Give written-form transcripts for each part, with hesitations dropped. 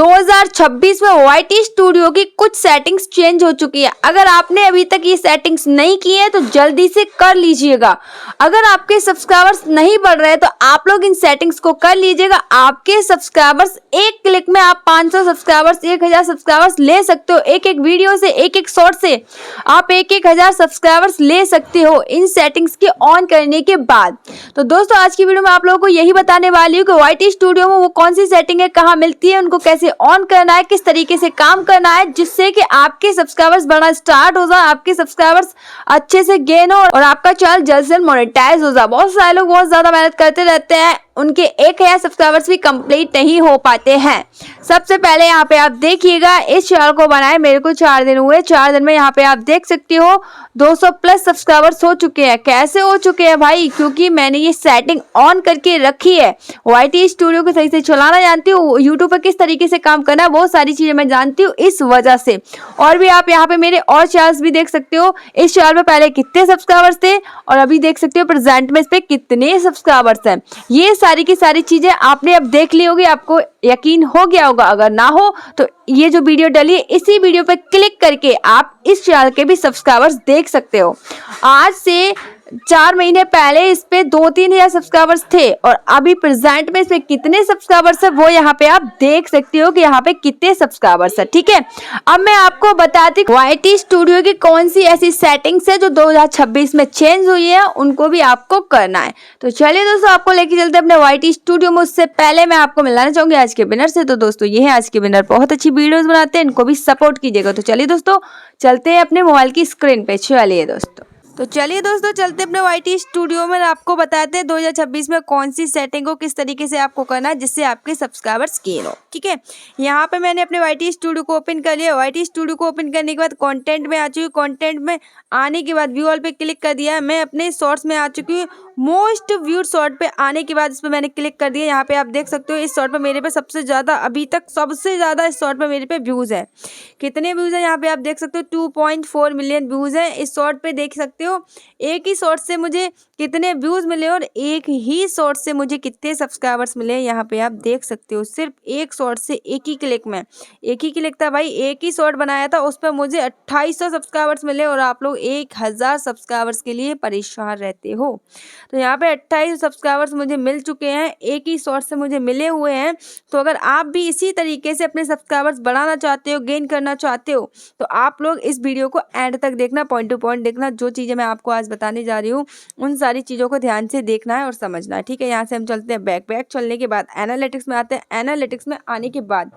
2026 में YT studio की कुछ सेटिंग्स चेंज हो चुकी है। अगर आपने अभी तक ये सेटिंग्स नहीं की है तो जल्दी से कर लीजिएगा। अगर आपके सब्सक्राइबर्स नहीं बढ़ रहे तो आप लोग इन सेटिंग्स को कर लीजिएगा। आपके सब्सक्राइबर्स एक क्लिक में आप 500 सब्सक्राइबर्स 1000 सब्सक्राइबर्स ले सकते हो। एक एक वीडियो से एक एक शॉर्ट से आप 1000 सब्सक्राइबर्स ले सकते हो इन सेटिंग्स के ऑन करने के बाद। तो दोस्तों आज की वीडियो में आप लोगों को यही बताने वाली हूँ कि YT स्टूडियो में वो कौन सी सेटिंग है, कहाँ मिलती है, उनको कैसे ऑन करना है, किस तरीके से काम करना है, जिससे कि आपके सब्सक्राइबर्स बढ़ना स्टार्ट हो जाए, आपके सब्सक्राइबर्स अच्छे से गेन हो और आपका चैनल जल्द से मोनेटाइज हो जाए। बहुत सारे लोग बहुत ज्यादा मेहनत करते रहते हैं, उनके 1000 सब्सक्राइबर्स भी कंप्लीट नहीं हो पाते हैं। सबसे पहले यहाँ पे आप देखिएगा, इस चैनल को बनाए मेरे को 4 दिन हुए। 4 दिन में यहाँ पे आप देख सकते हो 200 प्लस सब्सक्राइबर्स हो चुके हैं। कैसे हो चुके हैं भाई? क्योंकि मैंने ये सेटिंग ऑन करके रखी है। YT स्टूडियो को सही से चलाना जानती हूँ, यूट्यूब पर किस तरीके से काम करना है, बहुत सारी चीजें मैं जानती हूँ इस वजह से। और भी आप यहाँ पे मेरे और चैनल्स भी देख सकते हो। इस चैनल पे पहले कितने सब्सक्राइबर्स थे और अभी देख सकते हो प्रेजेंट में इस पे कितने सब्सक्राइबर्स हैं। ये सारी की सारी चीजें आपने अब देख ली होगी, आपको यकीन हो गया होगा। अगर ना हो तो ये जो वीडियो डली है इसी वीडियो पे क्लिक करके आप इस चैनल के भी सब्सक्राइबर्स देख सकते हो। आज से 4 महीने पहले इस पे 2-3 हजार सब्सक्राइबर्स थे और अभी प्रेजेंट में इस पे कितने सब्सक्राइबर्स है वो यहाँ पे आप देख सकते हो कि यहाँ पे कितने सब्सक्राइबर्स है। ठीक है, अब मैं आपको बताती हूँ YT स्टूडियो की कौन सी ऐसी सेटिंग्स है जो 2026 में चेंज हुई है, उनको भी आपको करना है। तो चलिए दोस्तों आपको लेके चलते अपने YT स्टूडियो में। उससे पहले मैं आपको मिलाना चाहूंगी आज के विनर से। तो दोस्तों ये है आज के विनर, बहुत अच्छी वीडियोस बनाते हैं, इनको भी सपोर्ट कीजिएगा। तो चलिए दोस्तों चलते हैं अपने मोबाइल की स्क्रीन पे। चलिए दोस्तों चलते अपने YT स्टूडियो में, आपको बताते हैं 2026 में कौन सी सेटिंग को किस तरीके से आपको करना है जिससे आपके सब्सक्राइबर्स गेन हो। ठीक है, यहाँ पे मैंने अपने YT स्टूडियो को ओपन कर लिया। YT स्टूडियो को ओपन करने के बाद कंटेंट में आ चुकी हूँ। कंटेंट में आने के बाद व्यू ऑल पे क्लिक कर दिया। मैं अपने शॉर्ट्स में आ चुकी हूँ। मोस्ट व्यूड शॉर्ट पे आने के बाद इस पर मैंने क्लिक कर दिया। यहाँ पे आप देख सकते हो इस शॉर्ट पे मेरे पे सबसे ज़्यादा, अभी तक सबसे ज़्यादा इस शॉर्ट पे मेरे पे व्यूज़ है। कितने व्यूज़ हैं यहाँ पे आप देख सकते हो, 2.4 मिलियन व्यूज़ हैं इस शॉर्ट पे। देख सकते हो एक ही शॉर्ट से मुझे कितने व्यूज़ मिले और एक ही शॉर्ट से मुझे कितने सब्सक्राइबर्स मिले यहाँ पे आप देख सकते हो। सिर्फ एक शॉर्ट से एक ही क्लिक में, एक ही क्लिक था भाई, एक ही शॉर्ट बनाया था, उस पर मुझे 2800 सब्सक्राइबर्स मिले और आप लोग 1000 सब्सक्राइबर्स के लिए परेशान रहते हो। तो यहाँ पे 28 सब्सक्राइबर्स मुझे मिल चुके हैं, एक ही शॉर्ट से मुझे मिले हुए हैं। तो अगर आप भी इसी तरीके से अपने सब्सक्राइबर्स बढ़ाना चाहते हो, गेन करना चाहते हो, तो आप लोग इस वीडियो को एंड तक देखना, पॉइंट टू पॉइंट देखना। जो चीज़ें मैं आपको आज बताने जा रही हूँ उन सारी चीज़ों को ध्यान से देखना है और समझना है। ठीक है, यहाँ से हम चलते हैं बैक चलने के बाद एनालिटिक्स में आते हैं। एनालिटिक्स में आने के बाद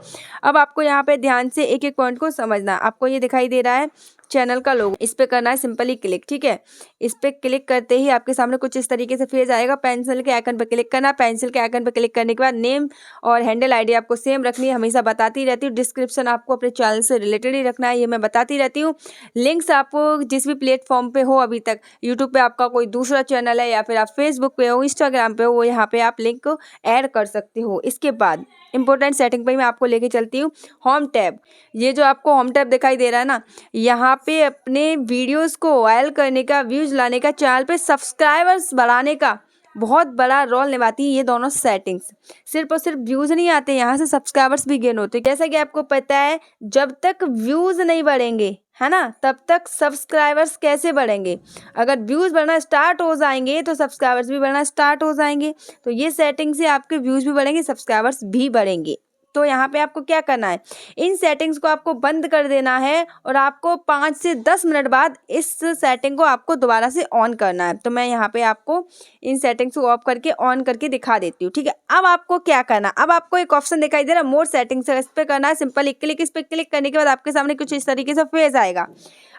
अब आपको यहाँ पे ध्यान से एक एक पॉइंट को समझना है। आपको ये दिखाई दे रहा है चैनल का लोगो, इस पे करना है सिंपली क्लिक। ठीक है, इस पे क्लिक करते ही आपके सामने कुछ इस तरीके से फेज आएगा। पेंसिल के आइकन पे क्लिक करना। पेंसिल के आइकन पे क्लिक करने के बाद नेम और हैंडल आईडी आपको सेम रखनी है, हमेशा बताती रहती हूँ। डिस्क्रिप्शन आपको अपने चैनल से रिलेटेड ही रखना है, ये मैं बताती रहती हूँ। लिंक्स आपको जिस भी प्लेटफॉर्म पे हो, अभी तक यूट्यूब पे आपका कोई दूसरा चैनल है या फिर आप फेसबुक पे हो, इंस्टाग्राम पे हो, वो यहाँ पे आप लिंक को ऐड कर सकते हो। इसके बाद इंपॉर्टेंट सेटिंग पे मैं आपको लेके चलती हूँ। होम टैब, ये जो आपको होम टैब दिखाई दे रहा है ना, यहाँ पे अपने वीडियोस को वायरल करने का, व्यूज लाने का, चैनल पे सब्सक्राइबर्स बढ़ाने का बहुत बड़ा रोल निभाती है ये दोनों सेटिंग्स। सिर्फ और सिर्फ व्यूज नहीं आते, यहाँ से सब्सक्राइबर्स भी गेन होते हैं। जैसा कि आपको पता है जब तक व्यूज नहीं बढ़ेंगे, है ना, तब तक सब्सक्राइबर्स कैसे बढ़ेंगे? अगर व्यूज बढ़ना स्टार्ट हो जाएंगे तो सब्सक्राइबर्स भी बढ़ना स्टार्ट हो जाएंगे। तो ये सेटिंग से आपके व्यूज भी बढ़ेंगे, सब्सक्राइबर्स भी बढ़ेंगे। तो यहाँ पे आपको क्या करना है, इन सेटिंग्स को आपको बंद कर देना है और आपको 5 से 10 मिनट बाद इस सेटिंग को आपको दोबारा से ऑन करना है। तो मैं यहाँ पे आपको इन सेटिंग्स को ऑफ करके ऑन करके दिखा देती हूँ। ठीक है, अब आपको क्या करना, अब आपको एक ऑप्शन दिखाई दे रहा है मोर सेटिंग्स, इस पर करना है सिंपली क्लिक। इस पर क्लिक करने के बाद आपके सामने कुछ इस तरीके से फेज आएगा।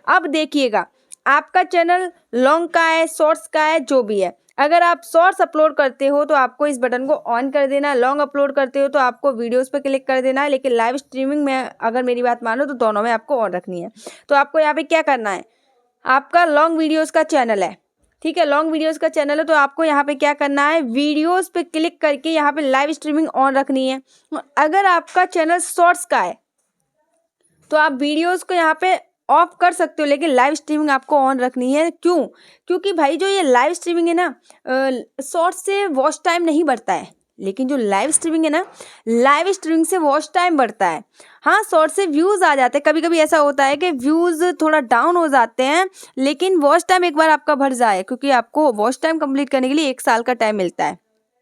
अब देखिएगा आपका चैनल लॉन्ग का है, शॉर्ट्स का है, जो भी है। अगर आप शॉर्ट्स अपलोड करते हो तो आपको इस बटन को ऑन कर देना है, लॉन्ग अपलोड करते हो तो आपको वीडियोस पे क्लिक कर देना है। लेकिन लाइव स्ट्रीमिंग में अगर मेरी बात मानो तो दोनों में आपको ऑन रखनी है। तो आपको यहाँ पे क्या करना है, आपका लॉन्ग वीडियोस का चैनल है, ठीक है, लॉन्ग वीडियोस का चैनल है, तो आपको यहाँ पे क्या करना है, वीडियोस पे क्लिक करके यहाँ पे लाइव स्ट्रीमिंग ऑन रखनी है। अगर आपका चैनल शॉर्ट्स का है तो आप वीडियोस को यहाँ पे ऑफ कर सकते हो, लेकिन लाइव स्ट्रीमिंग आपको ऑन रखनी है। क्यों? क्योंकि भाई जो ये लाइव स्ट्रीमिंग है ना, शॉर्ट से वॉच टाइम नहीं बढ़ता है। लेकिन जो लाइव स्ट्रीमिंग है ना, लाइव स्ट्रीमिंग से वॉच टाइम बढ़ता है। हाँ, शॉर्ट से व्यूज़ आ जाते हैं, कभी कभी ऐसा होता है कि व्यूज़ थोड़ा डाउन हो जाते हैं, लेकिन वॉच टाइम एक बार आपका बढ़ जाए, क्योंकि आपको वॉच टाइम कंप्लीट करने के लिए 1 साल का टाइम मिलता है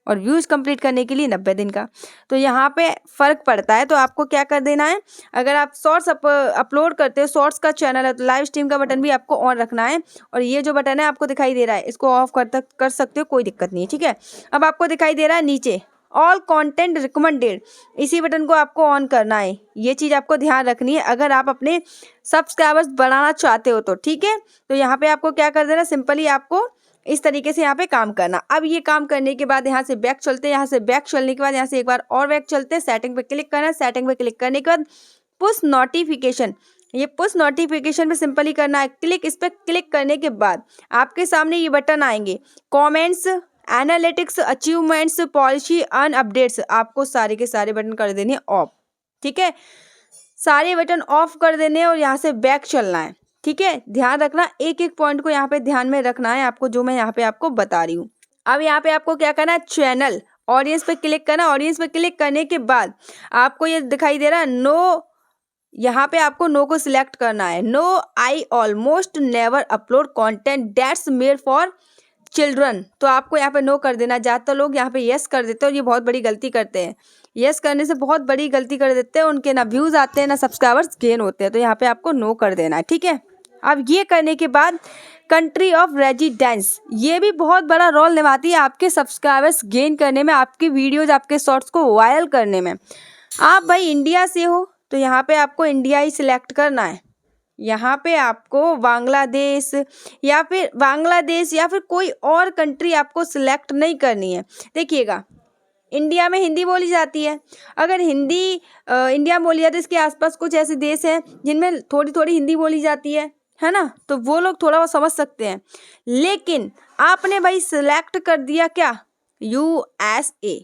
और व्यूज़ कंप्लीट करने के लिए 90 दिन का। तो यहाँ पे फ़र्क पड़ता है। तो आपको क्या कर देना है, अगर आप शॉर्ट्स अपलोड करते हो, शॉर्ट्स का चैनल है, तो लाइव स्ट्रीम का बटन भी आपको ऑन रखना है। और ये जो बटन है आपको दिखाई दे रहा है, इसको ऑफ कर सकते हो, कोई दिक्कत नहीं है, ठीक है। अब आपको दिखाई दे रहा है नीचे ऑल कंटेंट रिकमेंडेड, इसी बटन को आपको ऑन करना है। ये चीज़ आपको ध्यान रखनी है अगर आप अपने सब्सक्राइबर्स बढ़ाना चाहते हो तो, ठीक है। तो यहाँ पे आपको क्या कर देना, सिंपली आपको इस तरीके से यहाँ पे काम करना। अब ये काम करने के बाद यहाँ से बैक चलते हैं, यहाँ से बैक चलने के बाद यहाँ से एक बार और बैक चलते हैं, सेटिंग पे क्लिक करना है। सेटिंग पे क्लिक करने के बाद पुश नोटिफिकेशन, ये पुश नोटिफिकेशन पे सिंपली करना है क्लिक। इस पर क्लिक करने के बाद आपके सामने ये बटन आएंगे, कॉमेंट्स, एनालिटिक्स, अचीवमेंट्स, पॉलिसी, अन अपडेट्स। आपको सारे के सारे बटन कर देने ऑफ, ठीक है। सारे बटन ऑफ कर देने और यहाँ से बैक चलना है, ठीक है। ध्यान रखना, एक एक पॉइंट को यहाँ पे ध्यान में रखना है आपको, जो मैं यहाँ पे आपको बता रही हूँ। अब यहाँ पे आपको क्या करना है, चैनल ऑडियंस पे क्लिक करना। ऑडियंस पे क्लिक करने के बाद आपको ये दिखाई दे रहा है नो, यहाँ पे आपको नो को सिलेक्ट करना है। No, I almost never upload content that's made for children, तो आपको यहाँ पे नो कर देना। ज़्यादातर लोग यहाँ पे यस कर देते हैं और ये बहुत बड़ी गलती करते हैं। यस करने से बहुत बड़ी गलती कर देते हैं, उनके ना व्यूज़ आते हैं ना सब्सक्राइबर्स गेन होते हैं। तो यहाँ पे आपको नो कर देना है, ठीक है। अब ये करने के बाद कंट्री ऑफ रेजिडेंस, ये भी बहुत बड़ा रोल निभाती है आपके सब्सक्राइबर्स गेन करने में, आपकी वीडियोज़, आपके शॉर्ट्स को वायरल करने में। आप भाई इंडिया से हो तो यहाँ पे आपको इंडिया ही सिलेक्ट करना है। यहाँ पे आपको बांग्लादेश या फिर कोई और कंट्री आपको सिलेक्ट नहीं करनी है। देखिएगा, इंडिया में हिंदी बोली जाती है, अगर हिंदी इंडिया में बोली जाती है, इसके आसपास कुछ ऐसे देश हैं जिनमें थोड़ी थोड़ी हिंदी बोली जाती है ना, तो वो लोग थोड़ा बहुत समझ सकते हैं। लेकिन आपने भाई सिलेक्ट कर दिया क्या, USA,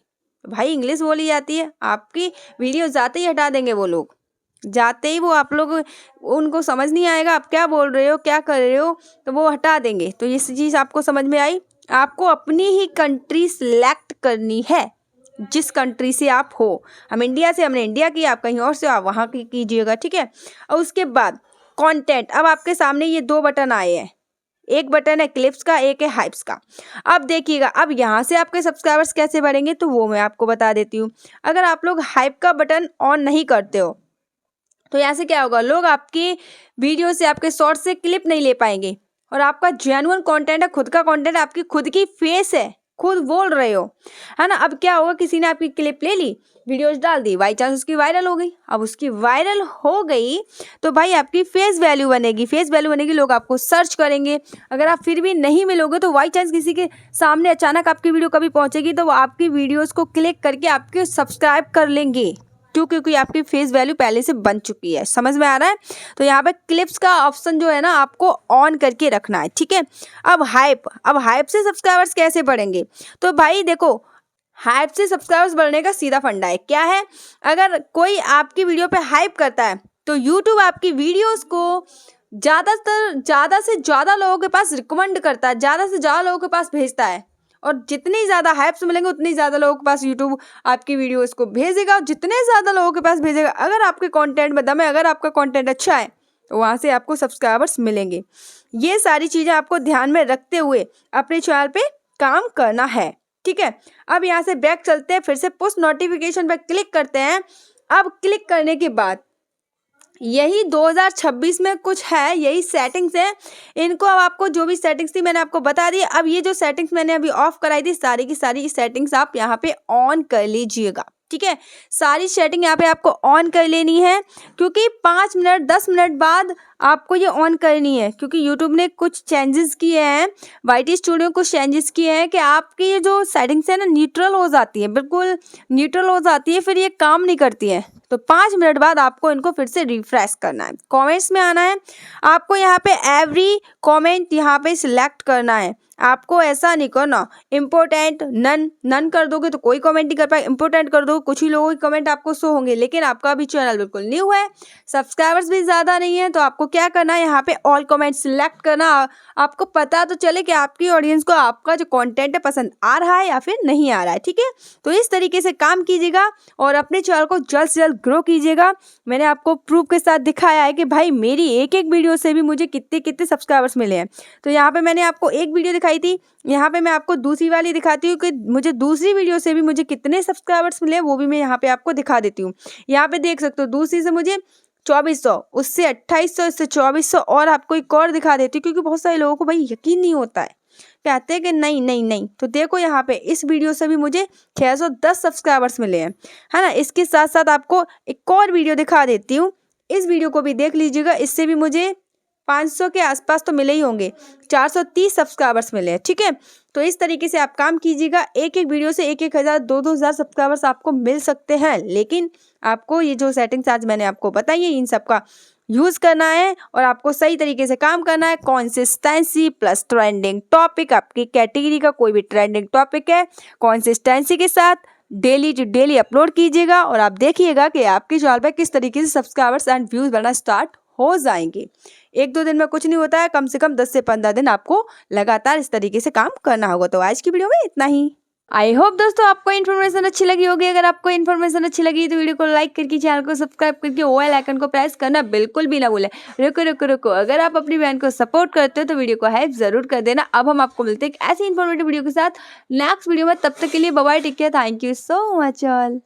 भाई इंग्लिश बोली जाती है, आपकी वीडियो जाते ही हटा देंगे वो लोग, जाते ही वो आप लोग, उनको समझ नहीं आएगा आप क्या बोल रहे हो, क्या कर रहे हो, तो वो हटा देंगे। तो ये चीज़ आपको समझ में आई। आपको अपनी ही कंट्री सिलेक्ट करनी है, जिस कंट्री से आप हो। हम इंडिया से, हमने इंडिया की, आप कहीं और से, आप वहाँ की कीजिएगा, ठीक है। और उसके बाद कंटेंट, अब आपके सामने ये 2 बटन आए हैं, एक बटन है क्लिप्स का, एक है हाइप्स का। अब देखिएगा, अब यहाँ से आपके सब्सक्राइबर्स कैसे बढ़ेंगे तो वो मैं आपको बता देती हूँ। अगर आप लोग हाइप का बटन ऑन नहीं करते हो तो यहाँ से क्या होगा, लोग आपकी वीडियो से, आपके शॉर्ट से क्लिप नहीं ले पाएंगे। और आपका जेन्युइन कंटेंट है, खुद का कंटेंट, आपकी खुद की फेस है, खुद बोल रहे हो, है ना। अब क्या होगा, किसी ने आपकी क्लिप ले ली, वीडियोस डाल दी, बाई चांस उसकी वायरल हो गई। अब उसकी वायरल हो गई तो भाई आपकी फेस वैल्यू बनेगी, फेस वैल्यू बनेगी, लोग आपको सर्च करेंगे। अगर आप फिर भी नहीं मिलोगे तो बाई चांस किसी के सामने अचानक आपकी वीडियो कभी पहुंचेगी तो वो आपकी वीडियोस को क्लिक करके आपके सब्सक्राइब कर लेंगे, क्योंकि आपकी फेस वैल्यू पहले से बन चुकी है। समझ में आ रहा है। तो यहाँ पे क्लिप्स का ऑप्शन जो है ना आपको ऑन करके रखना है, ठीक है। अब हाइप से सब्सक्राइबर्स कैसे बढ़ेंगे, तो भाई देखो, हाइप से सब्सक्राइबर्स बढ़ने का सीधा फंडा है। क्या है, अगर कोई आपकी वीडियो पे हाइप करता है तो यूट्यूब आपकी वीडियोस को ज़्यादा से ज़्यादा लोगों के पास रिकमेंड करता है, ज़्यादा से ज़्यादा लोगों के पास भेजता है। और जितनी ज़्यादा हाइप्स मिलेंगे उतनी ज़्यादा लोगों के पास यूट्यूब आपकी वीडियोस को भेजेगा, और जितने ज़्यादा लोगों के पास भेजेगा, अगर आपके कंटेंट में दम है, अगर आपका कंटेंट अच्छा है तो वहाँ से आपको सब्सक्राइबर्स मिलेंगे। ये सारी चीज़ें आपको ध्यान में रखते हुए अपने चैनल पे काम करना है, ठीक है। अब यहाँ से बैक चलते हैं, फिर से पुश नोटिफिकेशन पर क्लिक करते हैं। अब क्लिक करने के बाद यही 2026 में कुछ है, यही सेटिंग्स है। इनको अब आपको जो भी सेटिंग्स थी मैंने आपको बता दी। अब ये जो सेटिंग्स मैंने अभी ऑफ कराई थी, सारी की सारी सेटिंग्स आप यहाँ पे ऑन कर लीजिएगा, ठीक है। सारी सेटिंग यहाँ पे आपको ऑन कर लेनी है, क्योंकि 5 मिनट 10 मिनट बाद आपको ये ऑन करनी है, क्योंकि यूट्यूब ने कुछ चेंजेस किए हैं, YT स्टूडियो कुछ चेंजेस किए हैं कि आपकी ये जो सेटिंग्स है ना न्यूट्रल हो जाती है, बिल्कुल न्यूट्रल हो जाती है, फिर ये काम नहीं करती है। तो 5 मिनट बाद आपको इनको फिर से रिफ्रेश करना है। कमेंट्स में आना है, आपको यहाँ पे एवरी कमेंट यहाँ पे सिलेक्ट करना है। आपको ऐसा नहीं करना, इम्पोर्टेंट नन कर दोगे तो कोई कमेंट नहीं कर पाए, इम्पोर्टेंट कर दो कुछ ही लोगों के कमेंट आपको शो होंगे। लेकिन आपका भी चैनल बिल्कुल न्यू है, सब्सक्राइबर्स भी ज़्यादा नहीं है, तो आपको क्या करना है, यहाँ पे ऑल कमेंट सिलेक्ट करना। आपको पता तो चले कि आपकी ऑडियंस को आपका जो कंटेंट है पसंद आ रहा है या फिर नहीं आ रहा है, ठीक है। तो इस तरीके से काम कीजिएगा और अपने चैनल को जल्द से जल्द ग्रो कीजिएगा। मैंने आपको प्रूफ के साथ दिखाया है कि भाई मेरी एक एक वीडियो से भी मुझे कितने कितने सब्सक्राइबर्स मिले हैं। तो यहाँ पे मैंने आपको एक वीडियो दिखाई थी, यहाँ पे मैं आपको दूसरी वाली दिखाती हूँ कि मुझे दूसरी वीडियो से भी मुझे कितने सब्सक्राइबर्स मिले हैं, वो भी मैं यहाँ पे आपको दिखा देती हूँ। यहाँ पे देख सकते हो दूसरी से मुझे 2400, उससे 2800, इससे 2400, और आपको एक और दिखा देती हूँ क्योंकि बहुत सारे लोगों को भाई यकीन नहीं होता है, कहते हैं कि नहीं नहीं नहीं। तो देखो यहाँ पे इस वीडियो से भी मुझे 610 सब्सक्राइबर्स मिले हैं, है ना। इसके साथ साथ आपको एक और वीडियो दिखा देती हूँ, इस वीडियो को भी देख लीजिएगा, इससे भी मुझे 500 के आसपास तो मिले ही होंगे, 430 सब्सक्राइबर्स मिले हैं, ठीक है। तो इस तरीके से आप काम कीजिएगा, एक एक वीडियो से 1-1 हज़ार 2-2 हज़ार सब्सक्राइबर्स आपको मिल सकते हैं। लेकिन आपको ये जो सेटिंग्स आज मैंने आपको बताई है इन सब का यूज़ करना है और आपको सही तरीके से काम करना है। कंसिस्टेंसी प्लस ट्रेंडिंग टॉपिक, आपकी कैटेगरी का कोई भी ट्रेंडिंग टॉपिक है, कंसिस्टेंसी के साथ डेली टू डेली अपलोड कीजिएगा और आप देखिएगा कि आपके चैनल पे किस तरीके से सब्सक्राइबर्स एंड व्यूज़ बनना स्टार्ट हो जाएंगे। 1-2 दिन में कुछ नहीं होता है, कम से कम 10 से 15 दिन आपको लगातार इस तरीके से काम करना होगा। तो आज की वीडियो में इतना ही। आई होप दोस्तों आपको इन्फॉर्मेशन अच्छी लगी होगी। अगर आपको इन्फॉर्मेशन अच्छी लगी तो वीडियो को लाइक करके चैनल को सब्सक्राइब करके बेल आइकन को प्रेस करना बिल्कुल भी ना भूलें। रुको, अगर आप अपनी बहन को सपोर्ट करते हो तो वीडियो को हेल्प जरूर कर देना। अब हम आपको मिलते हैं एक ऐसी इन्फॉर्मेटिव वीडियो के साथ नेक्स्ट वीडियो में, तब तक के लिए bye bye, take care, thank you so much all.